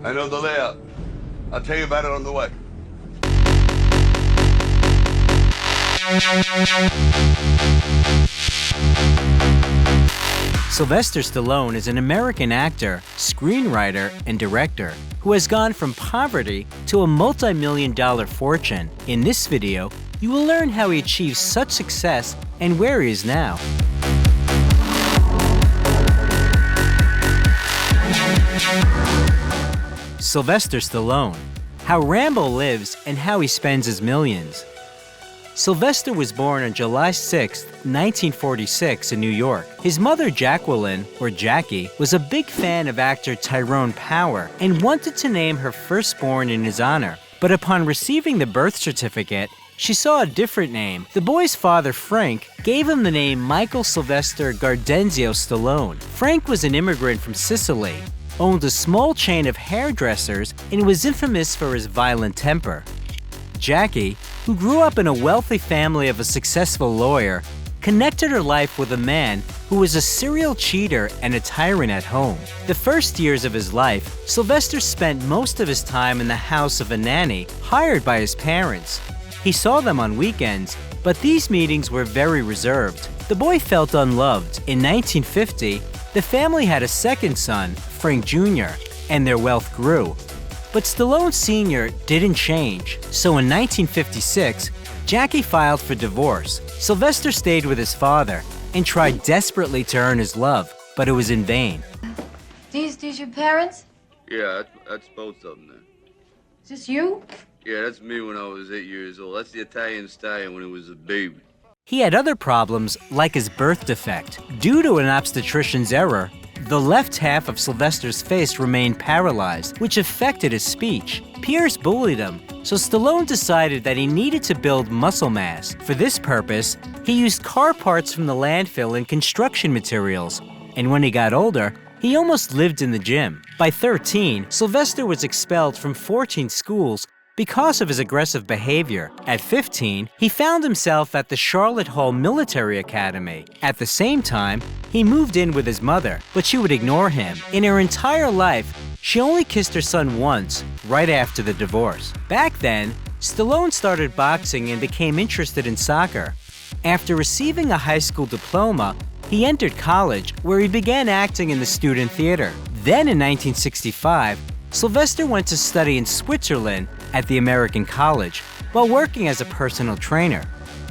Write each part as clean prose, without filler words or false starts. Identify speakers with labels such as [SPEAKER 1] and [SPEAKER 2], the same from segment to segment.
[SPEAKER 1] I know the layout. I'll tell you about it on the way.
[SPEAKER 2] Sylvester Stallone is an American actor, screenwriter, and director who has gone from poverty to a multi-million-dollar fortune. In this video, you will learn how he achieved such success and where he is now. Sylvester Stallone, how Rambo lives and how he spends his millions. Sylvester was born on July 6, 1946 in New York. His mother, Jacqueline, or Jackie, was a big fan of actor Tyrone Power and wanted to name her firstborn in his honor. But upon receiving the birth certificate, she saw a different name. The boy's father, Frank, gave him the name Michael Sylvester Gardenzio Stallone. Frank was an immigrant from Sicily, owned a small chain of hairdressers, and was infamous for his violent temper. Jackie, who grew up in a wealthy family of a successful lawyer, connected her life with a man who was a serial cheater and a tyrant at home. The first years of his life, Sylvester spent most of his time in the house of a nanny hired by his parents. He saw them on weekends, but these meetings were very reserved. The boy felt unloved. In 1950, the family had a second son, Frank Jr., and their wealth grew. But Stallone Sr. didn't change, so in 1956, Jackie filed for divorce. Sylvester stayed with his father and tried desperately to earn his love, but it was in vain.
[SPEAKER 3] These your parents?
[SPEAKER 1] Yeah, that's both of them there.
[SPEAKER 3] Is this you?
[SPEAKER 1] Yeah, that's me when I was 8 years old. That's the Italian stallion when he was a baby.
[SPEAKER 2] He had other problems, like his birth defect. Due to an obstetrician's error, the left half of Sylvester's face remained paralyzed, which affected his speech. Peers bullied him, so Stallone decided that he needed to build muscle mass. For this purpose, he used car parts from the landfill and construction materials. And when he got older, he almost lived in the gym. By 13, Sylvester was expelled from 14 schools because of his aggressive behavior. At 15, he found himself at the Charlotte Hall Military Academy. At the same time, he moved in with his mother, but she would ignore him. In her entire life, she only kissed her son once, right after the divorce. Back then, Stallone started boxing and became interested in soccer. After receiving a high school diploma, he entered college, where he began acting in the student theater. Then in 1965, Sylvester went to study in Switzerland at the American College while working as a personal trainer.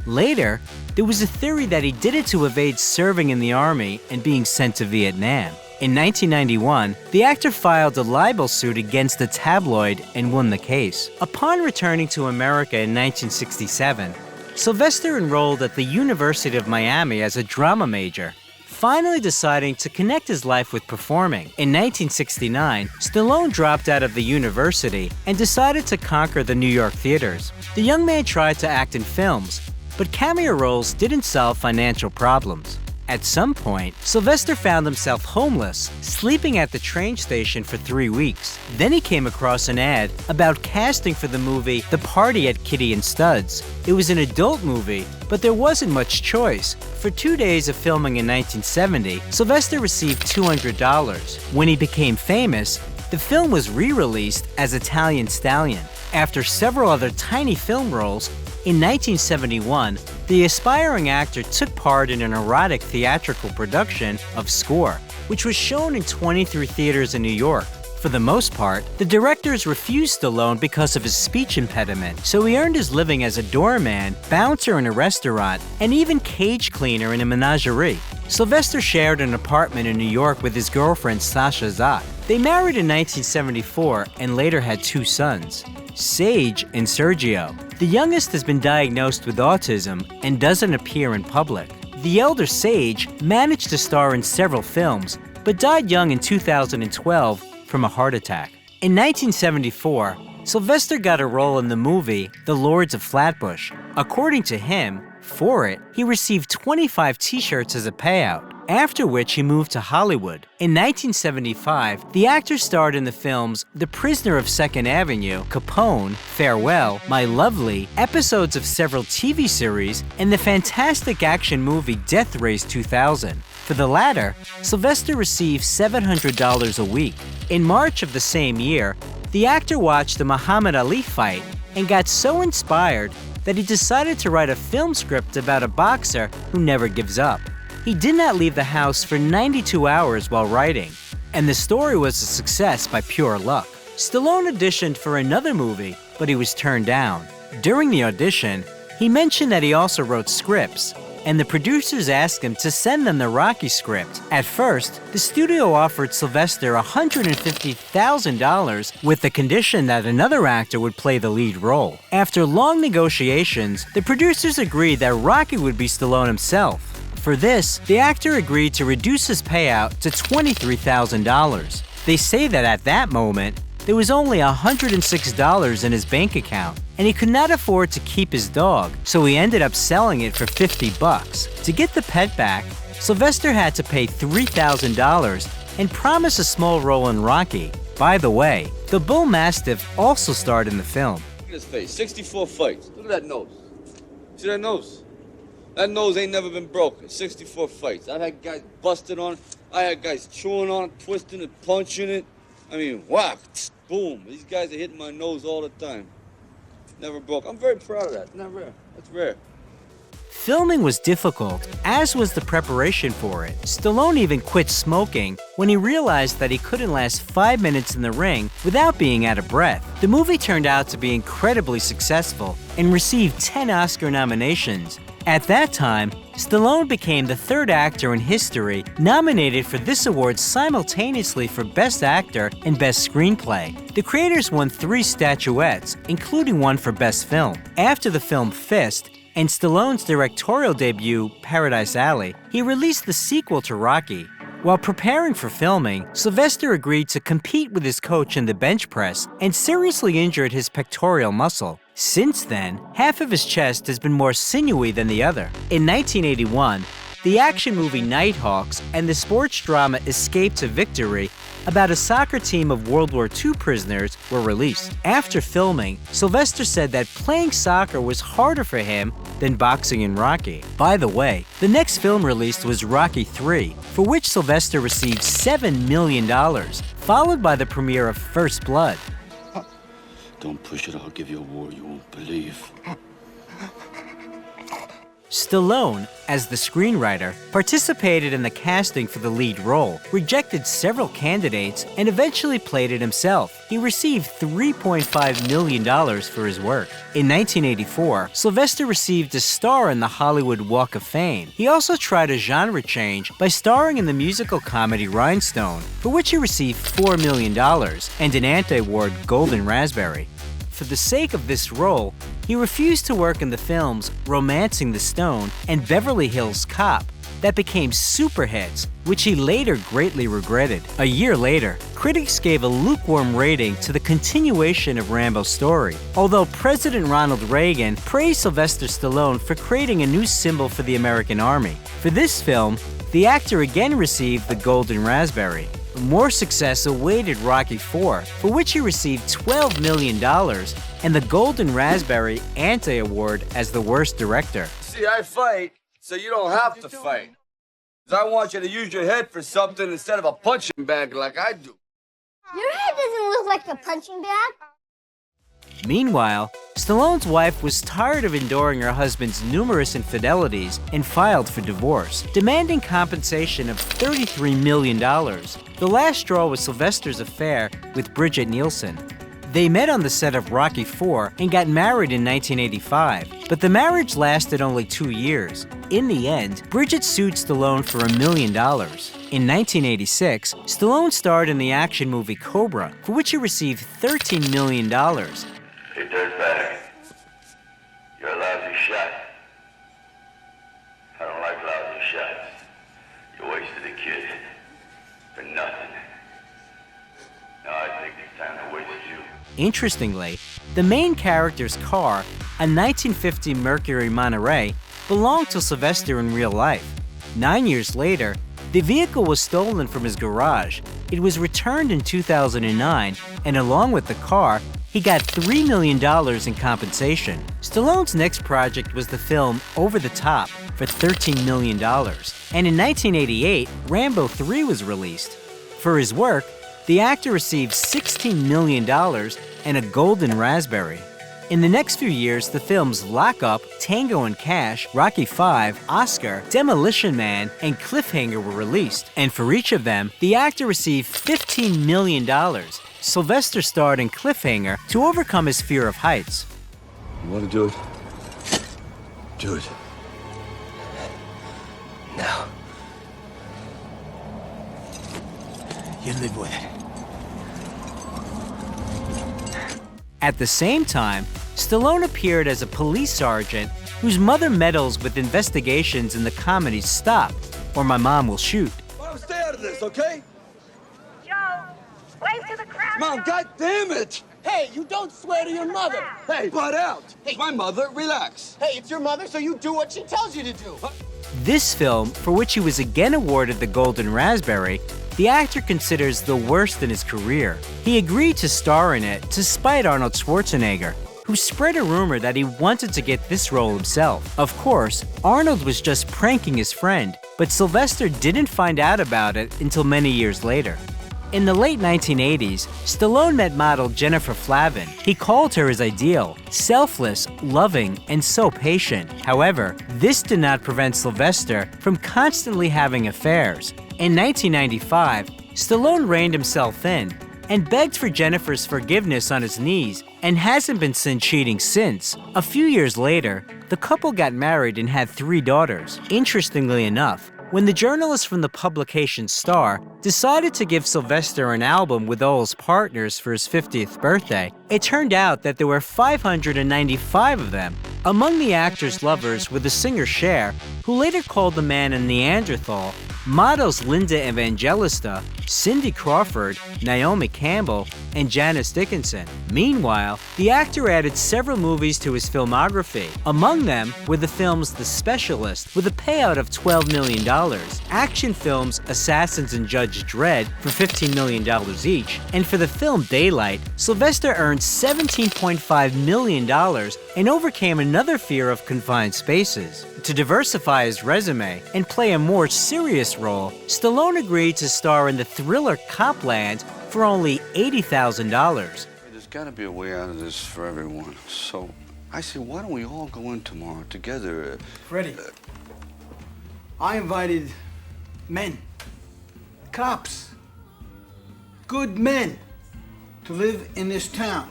[SPEAKER 2] Later, there was a theory that he did it to evade serving in the army and being sent to Vietnam. In 1991, the actor filed a libel suit against a tabloid and won the case. Upon returning to America in 1967, Sylvester enrolled at the University of Miami as a drama major, finally deciding to connect his life with performing. In 1969, Stallone dropped out of the university and decided to conquer the New York theaters. The young man tried to act in films, but cameo roles didn't solve financial problems. At some point, Sylvester found himself homeless, sleeping at the train station for 3 weeks. Then he came across an ad about casting for the movie The Party at Kitty and Studs. It was an adult movie, but there wasn't much choice. For 2 days of filming in 1970, Sylvester received $200. When he became famous, the film was re-released as Italian Stallion. After several other tiny film roles, in 1971, the aspiring actor took part in an erotic theatrical production of Score, which was shown in 23 theaters in New York. For the most part, the directors refused Stallone because of his speech impediment, so he earned his living as a doorman, bouncer in a restaurant, and even cage cleaner in a menagerie. Sylvester shared an apartment in New York with his girlfriend Sasha Zak. They married in 1974 and later had 2 sons, Sage and Sergio. The youngest has been diagnosed with autism and doesn't appear in public. The elder Sage managed to star in several films, but died young in 2012 from a heart attack. In 1974, Sylvester got a role in the movie The Lords of Flatbush. According to him, for it, he received 25 t-shirts as a payout, after which he moved to Hollywood. In 1975, the actor starred in the films The Prisoner of Second Avenue, Capone, Farewell, My Lovely, episodes of several TV series, and the fantastic action movie Death Race 2000. For the latter, Sylvester received $700 a week. In March of the same year, the actor watched a Muhammad Ali fight and got so inspired that he decided to write a film script about a boxer who never gives up. He did not leave the house for 92 hours while writing, and the story was a success by pure luck. Stallone auditioned for another movie, but he was turned down. During the audition, he mentioned that he also wrote scripts, and the producers asked him to send them the Rocky script. At first, the studio offered Sylvester $150,000 with the condition that another actor would play the lead role. After long negotiations, the producers agreed that Rocky would be Stallone himself. For this, the actor agreed to reduce his payout to $23,000. They say that at that moment, there was only $106 in his bank account, and he could not afford to keep his dog, so he ended up selling it for $50. To get the pet back, Sylvester had to pay $3,000 and promise a small role in Rocky. By the way, the Bull Mastiff also starred in the film.
[SPEAKER 1] Look at his face, 64 fights. Look at that nose. See that nose? That nose ain't never been broken. 64 fights. I've had guys busted on it. I had guys chewing on it, twisting it, punching it. I mean, whack, boom. These guys are hitting my nose all the time. Never broke. I'm very proud of that. It's not rare. That's rare.
[SPEAKER 2] Filming was difficult, as was the preparation for it. Stallone even quit smoking when he realized that he couldn't last 5 minutes in the ring without being out of breath. The movie turned out to be incredibly successful and received 10 Oscar nominations. At that time, Stallone became the third actor in history nominated for this award simultaneously for Best Actor and Best Screenplay. The creators won 3 statuettes, including one for Best Film. After the film Fist and Stallone's directorial debut, Paradise Alley, he released the sequel to Rocky. While preparing for filming, Sylvester agreed to compete with his coach in the bench press and seriously injured his pectoral muscle. Since then, half of his chest has been more sinewy than the other. In 1981, the action movie Nighthawks and the sports drama Escape to Victory about a soccer team of World War II prisoners were released. After filming, Sylvester said that playing soccer was harder for him than boxing in Rocky. By the way, the next film released was Rocky III, for which Sylvester received $7 million, followed by the premiere of First Blood.
[SPEAKER 1] Don't push it. I'll give you a war you won't believe.
[SPEAKER 2] Stallone, as the screenwriter, participated in the casting for the lead role, rejected several candidates, and eventually played it himself. He received $3.5 million for his work. In 1984, Sylvester received a star in the Hollywood Walk of Fame. He also tried a genre change by starring in the musical comedy Rhinestone, for which he received $4 million and an anti-award Golden Raspberry. For the sake of this role, he refused to work in the films Romancing the Stone and Beverly Hills Cop that became super hits, which he later greatly regretted. A year later, critics gave a lukewarm rating to the continuation of Rambo's story, although President Ronald Reagan praised Sylvester Stallone for creating a new symbol for the American Army. For this film, the actor again received the Golden Raspberry. More success awaited Rocky IV, for which he received $12 million and the Golden Raspberry Anti-Award as the worst director.
[SPEAKER 1] See, I fight, so you don't have to fight. 'Cause I want you to use your head for something instead of a punching bag like I do.
[SPEAKER 4] Your head doesn't look like a punching bag.
[SPEAKER 2] Meanwhile, Stallone's wife was tired of enduring her husband's numerous infidelities and filed for divorce, demanding compensation of $33 million. The last straw was Sylvester's affair with Bridget Nielsen. They met on the set of Rocky IV and got married in 1985, but the marriage lasted only 2 years. In the end, Bridget sued Stallone for $1 million. In 1986, Stallone starred in the action movie Cobra, for which he received $13 million.
[SPEAKER 5] Hey, dirtbag. You're a lousy shot. I don't like lousy shots. You wasted a kid. For nothing. Now I think it's time to waste you.
[SPEAKER 2] Interestingly, the main character's car, a 1950 Mercury Monterey, belonged to Sylvester in real life. 9 years later, the vehicle was stolen from his garage. It was returned in 2009, and along with the car, he got $3 million in compensation. Stallone's next project was the film Over the Top, for $13 million. And in 1988, Rambo 3 was released. For his work, the actor received $16 million and a Golden Raspberry. In the next few years, the films Lock Up, Tango and Cash, Rocky V, Oscar, Demolition Man, and Cliffhanger were released. And for each of them, the actor received $15 million. Sylvester starred in Cliffhanger to overcome his fear of heights.
[SPEAKER 6] You want to do it? Do it. Now. You live with it.
[SPEAKER 2] At the same time, Stallone appeared as a police sergeant whose mother meddles with investigations in the comedy Stop, or My Mom Will Shoot.
[SPEAKER 6] Mom, stay out of this, okay?
[SPEAKER 7] Joe, wave to the crowd.
[SPEAKER 6] Mom,
[SPEAKER 7] Joe.
[SPEAKER 6] God damn it!
[SPEAKER 8] Hey, you don't swear to your mother.
[SPEAKER 6] Hey, butt out! Hey, my mother, relax.
[SPEAKER 8] Hey, it's your mother, so you do what she tells you to do.
[SPEAKER 2] This film, for which he was again awarded the Golden Raspberry, the actor considers the worst in his career. He agreed to star in it to spite Arnold Schwarzenegger, who spread a rumor that he wanted to get this role himself. Of course, Arnold was just pranking his friend, but Sylvester didn't find out about it until many years later. In the late 1980s, Stallone met model Jennifer Flavin. He called her his ideal, selfless, loving, and so patient. However, this did not prevent Sylvester from constantly having affairs. In 1995, Stallone reined himself in and begged for Jennifer's forgiveness on his knees and hasn't been seen cheating since. A few years later, the couple got married and had 3 daughters. Interestingly enough, when the journalist from the publication Star decided to give Sylvester an album with all his partners for his 50th birthday, it turned out that there were 595 of them. Among the actor's lovers were the singer Cher, who later called the man a Neanderthal, models Linda Evangelista, Cindy Crawford, Naomi Campbell, and Janice Dickinson. Meanwhile, the actor added several movies to his filmography. Among them were the films The Specialist, with a payout of $12 million, action films Assassins and Judge Dredd for $15 million each, and for the film Daylight, Sylvester earned $17.5 million and overcame another fear of confined spaces. To diversify his resume and play a more serious role, Stallone agreed to star in the thriller Copland for only $80,000.
[SPEAKER 1] There's got to be a way out of this for everyone. So I said, why don't we all go in tomorrow together?
[SPEAKER 9] Freddie, I invited men, cops, good men to live in this town.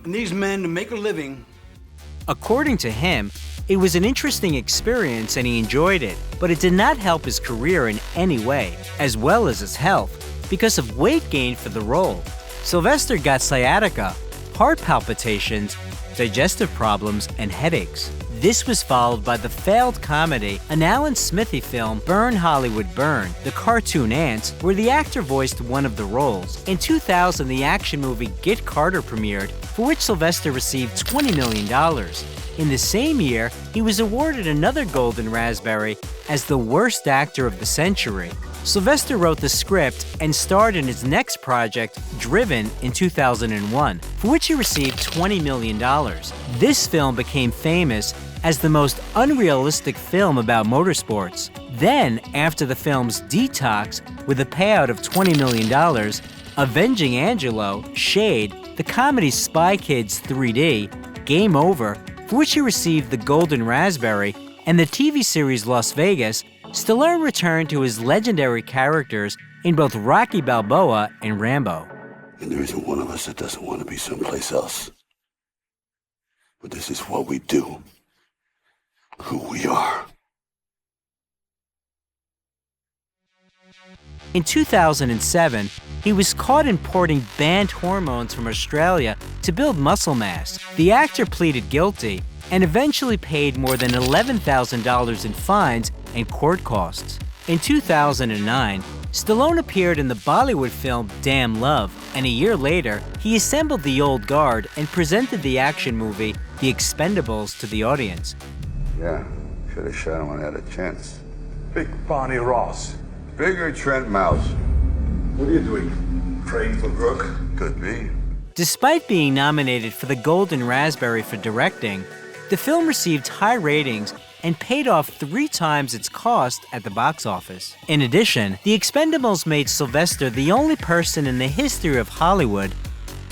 [SPEAKER 9] And these men to make a living.
[SPEAKER 2] According to him, it was an interesting experience and he enjoyed it, but it did not help his career in any way, as well as his health, because of weight gain for the role. Sylvester got sciatica, heart palpitations, digestive problems, and headaches. This was followed by the failed comedy, an Alan Smithy film, Burn Hollywood Burn, the cartoon Ants, where the actor voiced one of the roles. In 2000, the action movie Get Carter premiered, for which Sylvester received $20 million. In the same year, he was awarded another Golden Raspberry as the worst actor of the century. Sylvester wrote the script and starred in his next project, Driven, in 2001, for which he received $20 million. This film became famous as the most unrealistic film about motorsports. Then, after the films Detox, with a payout of $20 million, Avenging Angelo, Shade, the comedy Spy Kids 3D, Game Over, for which he received the Golden Raspberry, and the TV series Las Vegas, Stallone returned to his legendary characters in both Rocky Balboa and Rambo.
[SPEAKER 6] And there isn't one of us that doesn't want to be someplace else. But this is what we do. Who we are.
[SPEAKER 2] In 2007, he was caught importing banned hormones from Australia to build muscle mass. The actor pleaded guilty and eventually paid more than $11,000 in fines and court costs. In 2009, Stallone appeared in the Bollywood film Damn Love, and a year later, he assembled the old guard and presented the action movie The Expendables to the audience.
[SPEAKER 5] Yeah, should have shot him when I had a chance.
[SPEAKER 10] Big Barney Ross.
[SPEAKER 5] Bigger Trent Mouse.
[SPEAKER 10] What are you doing? Praying for Brooke?
[SPEAKER 5] Could be.
[SPEAKER 2] Despite being nominated for the Golden Raspberry for directing, the film received high ratings and paid off 3 times its cost at the box office. In addition, The Expendables made Sylvester the only person in the history of Hollywood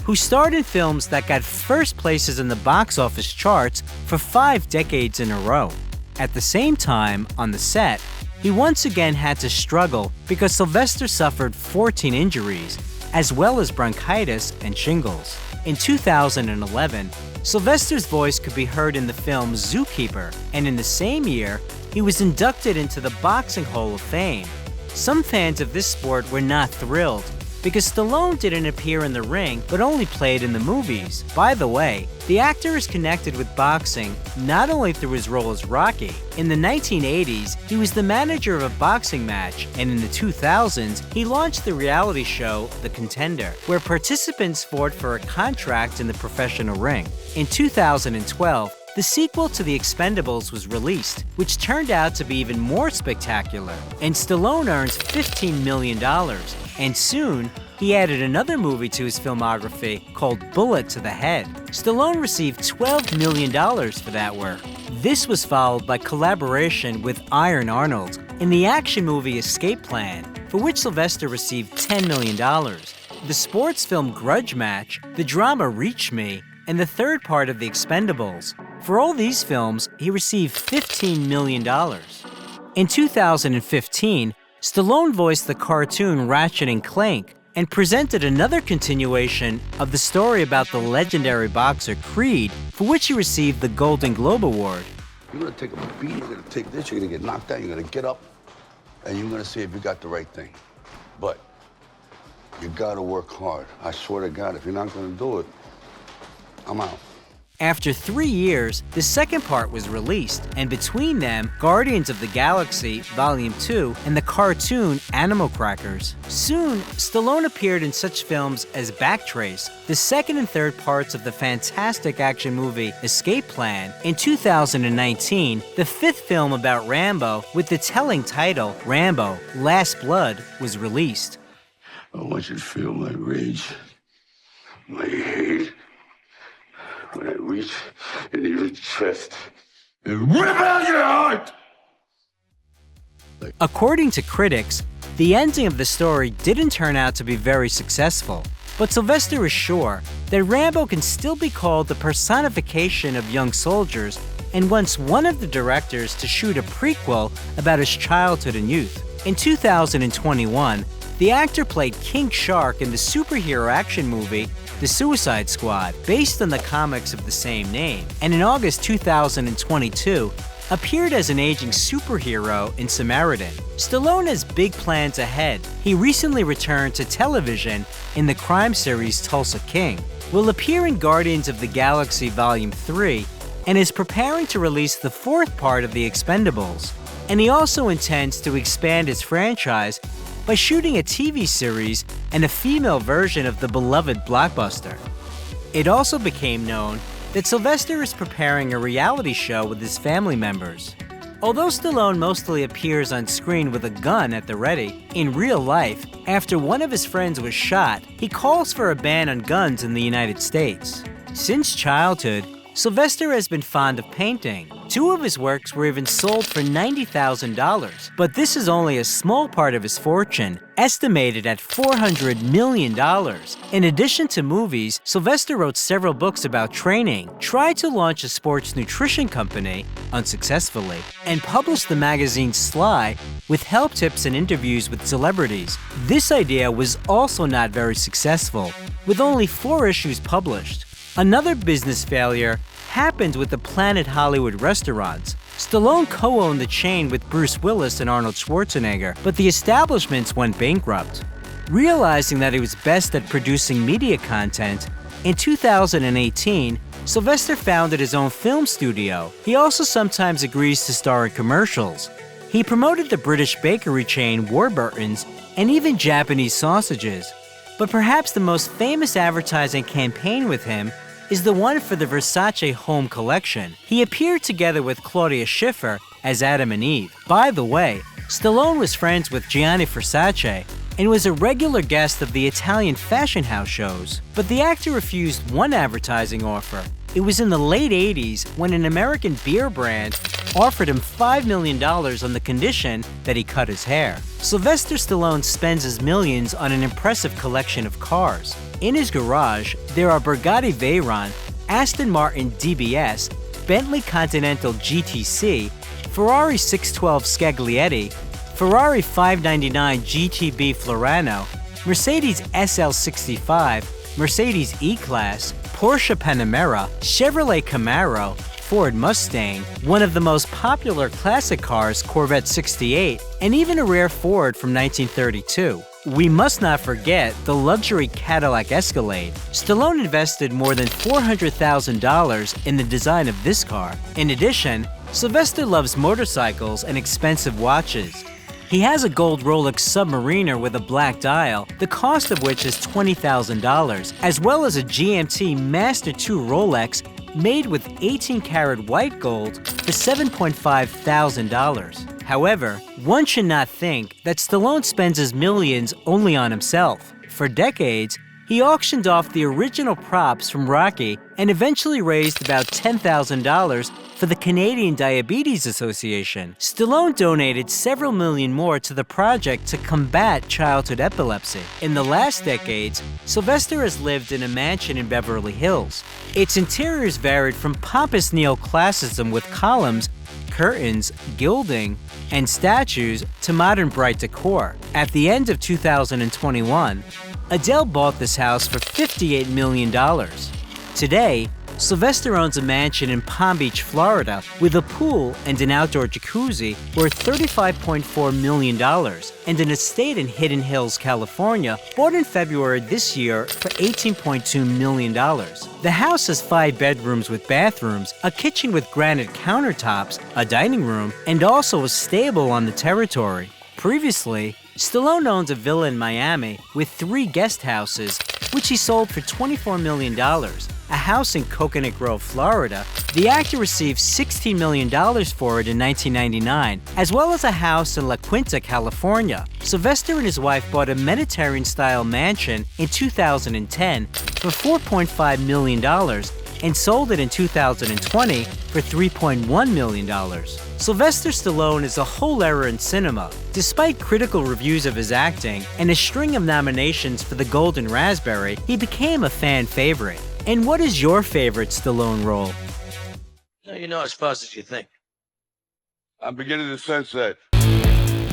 [SPEAKER 2] who starred in films that got first places in the box office charts for 5 decades in a row. At the same time, on the set, he once again had to struggle because Sylvester suffered 14 injuries, as well as bronchitis and shingles. In 2011, Sylvester's voice could be heard in the film Zookeeper, and in the same year, he was inducted into the Boxing Hall of Fame. Some fans of this sport were not thrilled because Stallone didn't appear in the ring but only played in the movies. By the way, the actor is connected with boxing not only through his role as Rocky. In the 1980s, he was the manager of a boxing match, and in the 2000s, he launched the reality show The Contender, where participants fought for a contract in the professional ring. In 2012, the sequel to The Expendables was released, which turned out to be even more spectacular, and Stallone earns $15 million. And soon, he added another movie to his filmography called Bullet to the Head. Stallone received $12 million for that work. This was followed by collaboration with Iron Arnold in the action movie Escape Plan, for which Sylvester received $10 million. The sports film Grudge Match, the drama Reach Me, and the third part of The Expendables. For all these films, he received $15 million. In 2015, Stallone voiced the cartoon Ratchet & Clank and presented another continuation of the story about the legendary boxer Creed, for which he received the Golden Globe Award.
[SPEAKER 6] You're gonna take a beat, you're gonna take this, you're gonna get knocked down, you're gonna get up, and you're gonna see if you got the right thing. But you gotta work hard. I swear to God, if you're not gonna do it, I'm out.
[SPEAKER 2] After 3 years, the second part was released, and between them, Guardians of the Galaxy Volume 2 and the cartoon Animal Crackers. Soon, Stallone appeared in such films as Backtrace, the second and third parts of the fantastic action movie Escape Plan. In 2019, the fifth film about Rambo, with the telling title Rambo: Last Blood, was released.
[SPEAKER 6] I want you to feel my rage, my hate, when I reach into your chest and rip out your heart!
[SPEAKER 2] According to critics, the ending of the story didn't turn out to be very successful, but Sylvester is sure that Rambo can still be called the personification of young soldiers and wants one of the directors to shoot a prequel about his childhood and youth. In 2021, the actor played King Shark in the superhero action movie The Suicide Squad, based on the comics of the same name, and in August 2022, appeared as an aging superhero in Samaritan. Stallone has big plans ahead. He recently returned to television in the crime series Tulsa King, will appear in Guardians of the Galaxy Volume 3, and is preparing to release the fourth part of The Expendables. And he also intends to expand his franchise by shooting a TV series and a female version of the beloved blockbuster. It also became known that Sylvester is preparing a reality show with his family members. Although Stallone mostly appears on screen with a gun at the ready, in real life, after one of his friends was shot, he calls for a ban on guns in the United States. Since childhood, Sylvester has been fond of painting. 2 of his works were even sold for $90,000, but this is only a small part of his fortune, estimated at $400 million. In addition to movies, Sylvester wrote several books about training, tried to launch a sports nutrition company, unsuccessfully, and published the magazine Sly with help tips and interviews with celebrities. This idea was also not very successful, with only 4 issues published. Another business failure happened with the Planet Hollywood restaurants. Stallone co-owned the chain with Bruce Willis and Arnold Schwarzenegger, but the establishments went bankrupt. Realizing that he was best at producing media content, in 2018, Sylvester founded his own film studio. He also sometimes agrees to star in commercials. He promoted the British bakery chain Warburton's and even Japanese sausages. But perhaps the most famous advertising campaign with him is the one for the Versace home collection. He appeared together with Claudia Schiffer as Adam and Eve. By the way, Stallone was friends with Gianni Versace and was a regular guest of the Italian fashion house shows. But the actor refused one advertising offer It was in the late 80s when an American beer brand offered him $5 million on the condition that he cut his hair. Sylvester Stallone spends his millions on an impressive collection of cars. In his garage, there are Bugatti Veyron, Aston Martin DBS, Bentley Continental GTC, Ferrari 612 Scaglietti, Ferrari 599 GTB Florano, Mercedes SL65, Mercedes E-Class, Porsche Panamera, Chevrolet Camaro, Ford Mustang, one of the most popular classic cars, Corvette 68, and even a rare Ford from 1932. We must not forget the luxury Cadillac Escalade. Stallone invested more than $400,000 in the design of this car. In addition, Sylvester loves motorcycles and expensive watches. He has a gold Rolex Submariner with a black dial, the cost of which is $20,000, as well as a GMT Master 2 Rolex made with 18-karat white gold for $7,500. However, one should not think that Stallone spends his millions only on himself. For decades, he auctioned off the original props from Rocky and eventually raised about $10,000 for the Canadian Diabetes Association. Stallone donated several million more to the project to combat childhood epilepsy. In the last decades, Sylvester has lived in a mansion in Beverly Hills. Its interiors varied from pompous neoclassicism with columns, curtains, gilding, and statues to modern bright decor. At the end of 2021, Adele bought this house for $58 million. Today, Sylvester owns a mansion in Palm Beach, Florida, with a pool and an outdoor jacuzzi worth $35.4 million, and an estate in Hidden Hills, California, bought in February this year for $18.2 million. The house has 5 bedrooms with bathrooms, a kitchen with granite countertops, a dining room, and also a stable on the territory. Previously, Stallone owns a villa in Miami with 3 guest houses, which he sold for $24 million. A house in Coconut Grove, Florida. The actor received $16 million for it in 1999, as well as a house in La Quinta, California. Sylvester and his wife bought a Mediterranean-style mansion in 2010 for $4.5 million and sold it in 2020 for $3.1 million. Sylvester Stallone is a whole era in cinema. Despite critical reviews of his acting and a string of nominations for the Golden Raspberry, he became a fan favorite. And what is your favorite Stallone role?
[SPEAKER 8] You're not as fast as you think.
[SPEAKER 6] I'm beginning to sense that.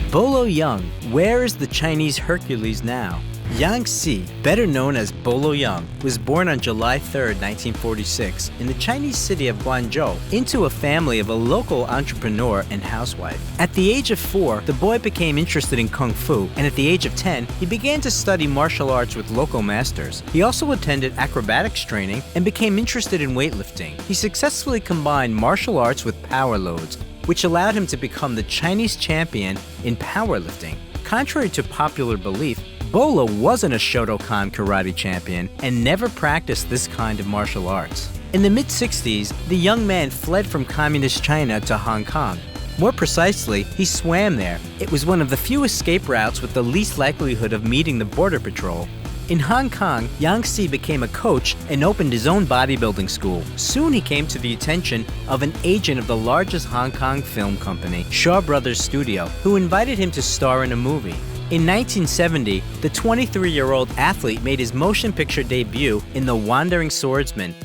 [SPEAKER 2] Bolo Yeung, where is the Chinese Hercules now? Yang Si, better known as Bolo Yeung, was born on July 3, 1946, in the Chinese city of Guangzhou, into a family of a local entrepreneur and housewife. At the age of 4, the boy became interested in Kung Fu, and at the age of 10, he began to study martial arts with local masters. He also attended acrobatics training and became interested in weightlifting. He successfully combined martial arts with power loads, which allowed him to become the Chinese champion in powerlifting. Contrary to popular belief, Bolo wasn't a Shotokan karate champion and never practiced this kind of martial arts. In the mid-60s, the young man fled from communist China to Hong Kong. More precisely, he swam there. It was one of the few escape routes with the least likelihood of meeting the border patrol. In Hong Kong, Yang Si became a coach and opened his own bodybuilding school. Soon he came to the attention of an agent of the largest Hong Kong film company, Shaw Brothers Studio, who invited him to star in a movie. In 1970, the 23-year-old athlete made his motion picture debut in The Wandering Swordsman,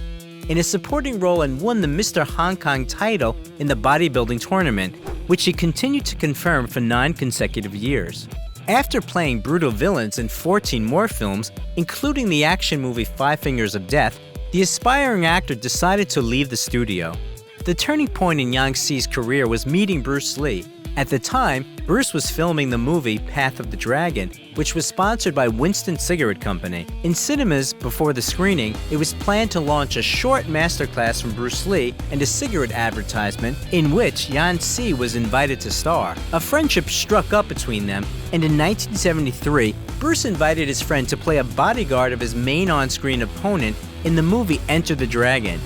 [SPEAKER 2] in a supporting role, and won the Mr. Hong Kong title in the bodybuilding tournament, which he continued to confirm for 9 consecutive years. After playing brutal villains in 14 more films, including the action movie 5 Fingers of Death, the aspiring actor decided to leave the studio. The turning point in Yang Si's career was meeting Bruce Lee. At the time, Bruce was filming the movie Path of the Dragon, which was sponsored by Winston Cigarette Company. In cinemas, before the screening, it was planned to launch a short masterclass from Bruce Lee and a cigarette advertisement in which Yang Si was invited to star. A friendship struck up between them, and in 1973, Bruce invited his friend to play a bodyguard of his main on-screen opponent in the movie Enter the Dragon.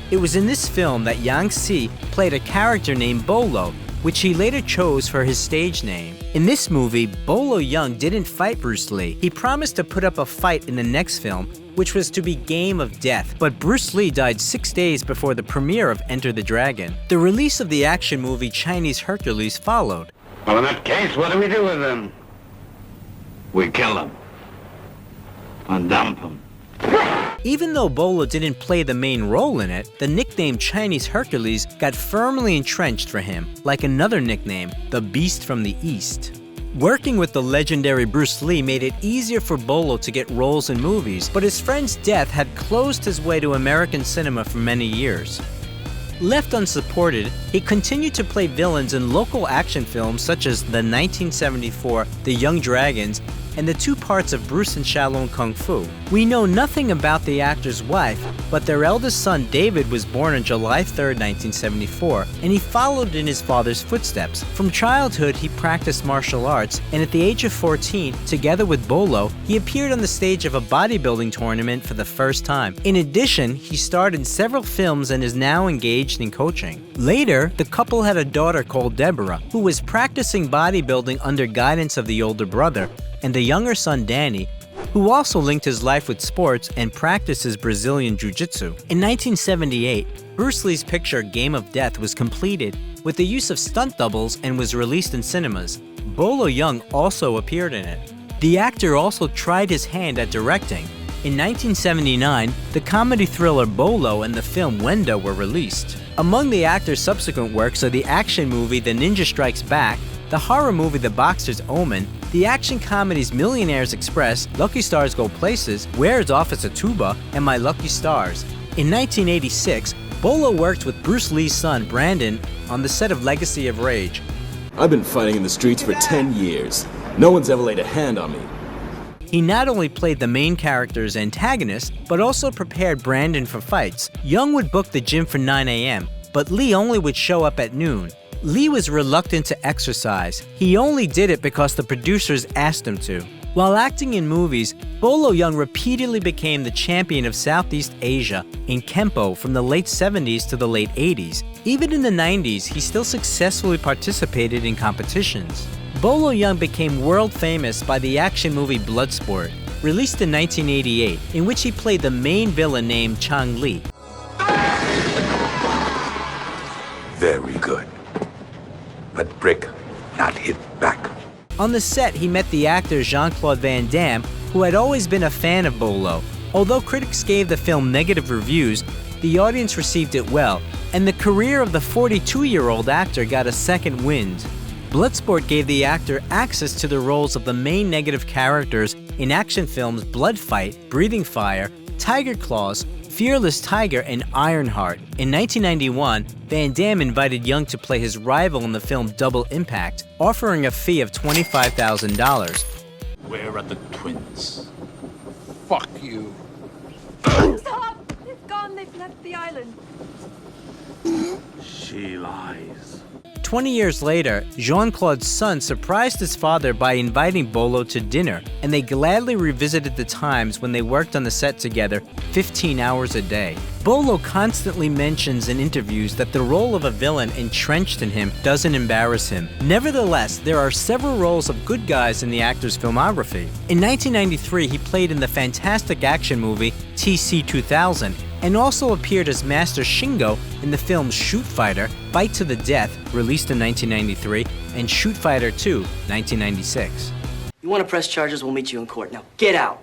[SPEAKER 2] It was in this film that Yang Si played a character named Bolo, which he later chose for his stage name. In this movie, Bolo Yeung didn't fight Bruce Lee. He promised to put up a fight in the next film, which was to be Game of Death, but Bruce Lee died 6 days before the premiere of Enter the Dragon. The release of the action movie Chinese Hercules followed.
[SPEAKER 5] Well, in that case, what do we do with him? We kill him. And dump him.
[SPEAKER 2] Even though Bolo didn't play the main role in it, the nickname Chinese Hercules got firmly entrenched for him, like another nickname, the Beast from the East. Working with the legendary Bruce Lee made it easier for Bolo to get roles in movies, but his friend's death had closed his way to American cinema for many years. Left unsupported, he continued to play villains in local action films such as the 1974 The Young Dragons and the 2 parts of Bruce and Shaolin Kung Fu. We know nothing about the actor's wife, but their eldest son David was born on July 3, 1974, and he followed in his father's footsteps. From childhood, he practiced martial arts, and at the age of 14, together with Bolo, he appeared on the stage of a bodybuilding tournament for the first time. In addition, he starred in several films and is now engaged in coaching. Later, the couple had a daughter called Deborah, who was practicing bodybuilding under guidance of the older brother, and the younger son Danny, who also linked his life with sports and practices Brazilian Jiu-Jitsu. In 1978, Bruce Lee's picture Game of Death was completed with the use of stunt doubles and was released in cinemas. Bolo Yeung also appeared in it. The actor also tried his hand at directing. In 1979, the comedy thriller Bolo and the film Wendo were released. Among the actor's subsequent works are the action movie The Ninja Strikes Back, the horror movie The Boxer's Omen, the action comedies Millionaire's Express, Lucky Stars Go Places, Where's Officer Tuba, and My Lucky Stars. In 1986, Bolo worked with Bruce Lee's son Brandon on the set of Legacy of Rage.
[SPEAKER 11] I've been fighting in the streets for 10 years. No one's ever laid a hand on me.
[SPEAKER 2] He not only played the main character's antagonist, but also prepared Brandon for fights. Yeung would book the gym for 9 a.m., but Lee only would show up at noon. Lee was reluctant to exercise. He only did it because the producers asked him to. While acting in movies, Bolo Yeung repeatedly became the champion of Southeast Asia in Kempo from the late 70s to the late 80s. Even in the 90s, he still successfully participated in competitions. Bolo Yeung became world famous by the action movie Bloodsport, released in 1988, in which he played the main villain named Chang Li.
[SPEAKER 10] Very good. But brick, not hit back.
[SPEAKER 2] On the set, he met the actor Jean-Claude Van Damme, who had always been a fan of Bolo. Although critics gave the film negative reviews, the audience received it well, and the career of the 42-year-old actor got a second wind. Bloodsport gave the actor access to the roles of the main negative characters in action films Blood Fight, Breathing Fire, Tiger Claws, Fearless Tiger, and Ironheart. In 1991, Van Damme invited Yeung to play his rival in the film Double Impact, offering a fee of $25,000.
[SPEAKER 11] Where are the twins?
[SPEAKER 10] Fuck you.
[SPEAKER 7] Stop! They've gone. They've left the island.
[SPEAKER 11] She lies.
[SPEAKER 2] 20 years later, Jean-Claude's son surprised his father by inviting Bolo to dinner, and they gladly revisited the times when they worked on the set together 15 hours a day. Bolo constantly mentions in interviews that the role of a villain entrenched in him doesn't embarrass him. Nevertheless, there are several roles of good guys in the actor's filmography. In 1993, he played in the fantastic action movie TC-2000, and also appeared as Master Shingo in the films Shoot Fighter, Fight to the Death, released in 1993, and Shoot Fighter 2, 1996.
[SPEAKER 12] You want to press charges, we'll meet you in court. Now, get out.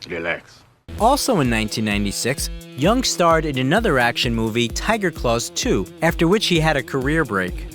[SPEAKER 5] Relax.
[SPEAKER 2] Also in 1996, Yeung starred in another action movie, Tiger Claws 2, after which he had a career break.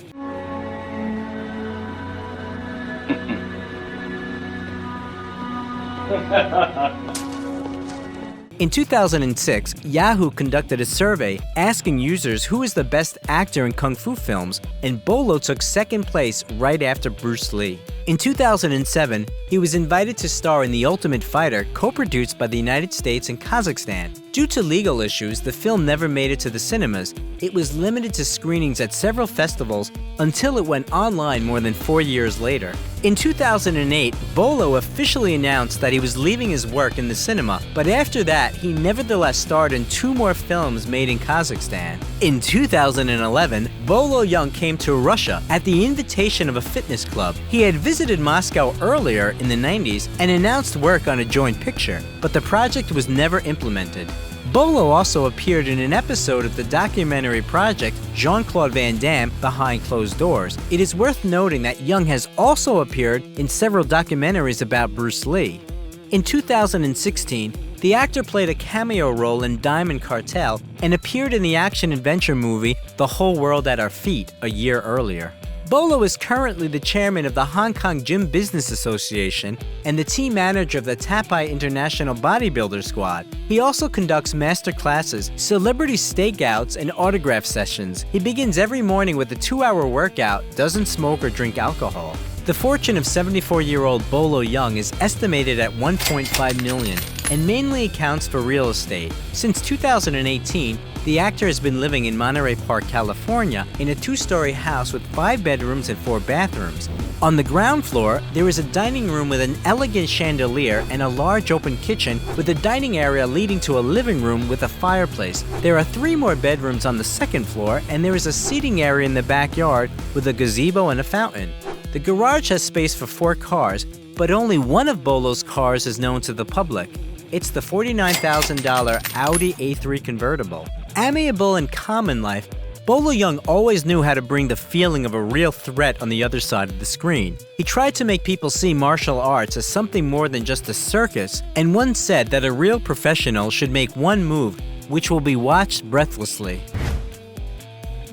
[SPEAKER 2] In 2006, Yahoo conducted a survey asking users who is the best actor in kung fu films, and Bolo took second place right after Bruce Lee. In 2007, he was invited to star in The Ultimate Fighter, co-produced by the United States and Kazakhstan. Due to legal issues, the film never made it to the cinemas. It was limited to screenings at several festivals until it went online more than 4 years later. In 2008, Bolo officially announced that he was leaving his work in the cinema, but after that, he nevertheless starred in 2 more films made in Kazakhstan. In 2011, Bolo Yeung came to Russia at the invitation of a fitness club. He had visited Moscow earlier in the 90s and announced work on a joint picture, but the project was never implemented. Bolo also appeared in an episode of the documentary project Jean-Claude Van Damme Behind Closed Doors. It is worth noting that Yeung has also appeared in several documentaries about Bruce Lee. In 2016, the actor played a cameo role in Diamond Cartel and appeared in the action-adventure movie The Whole World at Our Feet a year earlier. Bolo is currently the chairman of the Hong Kong Gym Business Association and the team manager of the Tapai International Bodybuilder Squad. He also conducts master classes, celebrity stakeouts, and autograph sessions. He begins every morning with a 2-hour workout, doesn't smoke or drink alcohol. The fortune of 74-year-old Bolo Yeung is estimated at $1.5 million and mainly accounts for real estate. Since 2018, the actor has been living in Monterey Park, California, in a 2-story house with 5 bedrooms and 4 bathrooms. On the ground floor, there is a dining room with an elegant chandelier and a large open kitchen with a dining area leading to a living room with a fireplace. There are 3 more bedrooms on the 2nd floor, and there is a seating area in the backyard with a gazebo and a fountain. The garage has space for 4 cars, but only one of Bolo's cars is known to the public. It's the $49,000 Audi A3 convertible. Amiable in common life, Bolo Yeung always knew how to bring the feeling of a real threat on the other side of the screen. He tried to make people see martial arts as something more than just a circus, and once said that a real professional should make one move, which will be watched breathlessly.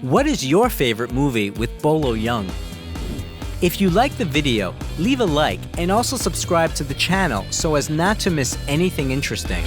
[SPEAKER 2] What is your favorite movie with Bolo Yeung? If you like the video, leave a like and also subscribe to the channel so as not to miss anything interesting.